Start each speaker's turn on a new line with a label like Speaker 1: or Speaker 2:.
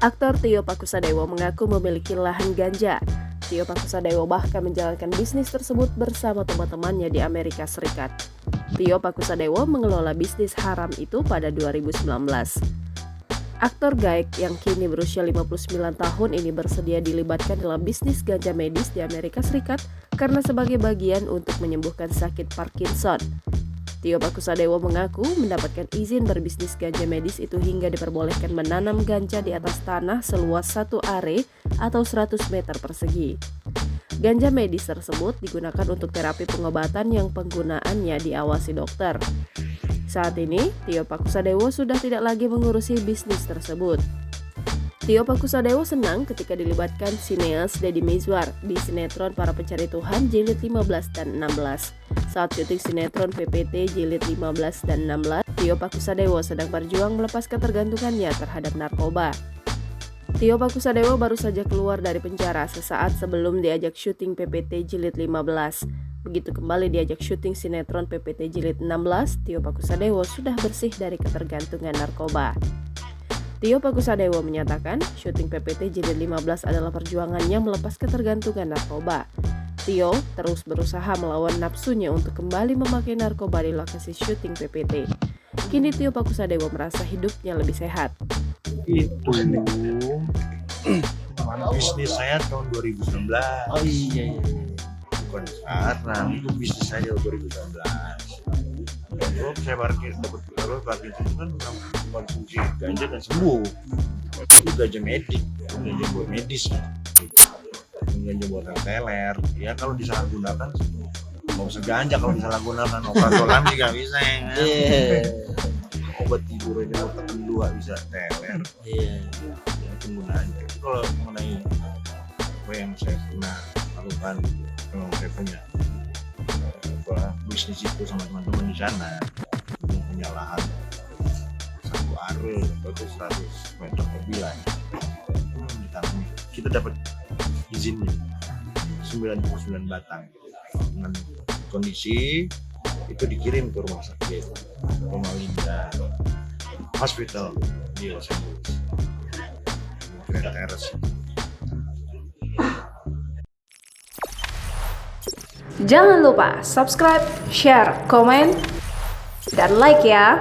Speaker 1: Aktor Tio Pakusadewo mengaku memiliki lahan ganja. Tio Pakusadewo bahkan menjalankan bisnis tersebut bersama teman-temannya di Amerika Serikat. Tio Pakusadewo mengelola bisnis haram itu pada 2019. Aktor Gaek yang kini berusia 59 tahun ini bersedia dilibatkan dalam bisnis ganja medis di Amerika Serikat karena sebagai bagian untuk menyembuhkan sakit Parkinson. Tio Pakusadewo mengaku mendapatkan izin berbisnis ganja medis itu hingga diperbolehkan menanam ganja di atas tanah seluas 1 are atau 100 meter persegi. Ganja medis tersebut digunakan untuk terapi pengobatan yang penggunaannya diawasi dokter. Saat ini, Tio Pakusadewo sudah tidak lagi mengurusi bisnis tersebut. Tio Pakusadewo senang ketika dilibatkan sineas Deddy Mizwar di sinetron Para Pencari Tuhan jilid 15 dan 16. Saat syuting sinetron PPT jilid 15 dan 16, Tio Pakusadewo sedang berjuang melepas ketergantungannya terhadap narkoba. Tio Pakusadewo baru saja keluar dari penjara sesaat sebelum diajak syuting PPT jilid 15. Begitu kembali diajak syuting sinetron PPT jilid 16, Tio Pakusadewo sudah bersih dari ketergantungan narkoba. Tio Pakusadewo menyatakan syuting PPT jilid 15 adalah perjuangannya melepas ketergantungan narkoba. Tio terus berusaha melawan nafsunya untuk kembali memakai narkoba di lokasi syuting PPT. Kini Tio Pakusadewo merasa hidupnya lebih sehat.
Speaker 2: Itu bisnis saya tahun 2019.
Speaker 3: Oh iya.
Speaker 2: Bukan sekarang, itu bisnis saya 2019. Kalau saya dapat parkir itu kan konsumsi ganja dan sembuh. Itu ganja medik, ganja buat medis, ganja buat teler. Ya kalau disalahgunakan, mau seganja kalau disalahgunakan obat sih nggak bisa ya.
Speaker 3: Iya.
Speaker 2: Obat tidur aja otak kedua bisa teler.
Speaker 3: Iya.
Speaker 2: Ya penggunaannya. Tapi kalau mengenai apa yang saya pernah lakukan, memang saya punya bisnis itu sama teman-teman di sana, punya lahan 1 are atau 100 meter mobilan. Kita dapat izinnya 99 batang dengan kondisi itu dikirim ke rumah sakit Pemalinda Hospital di Los Angeles, Grand Terrace.
Speaker 1: Jangan lupa subscribe, share, komen, dan like ya.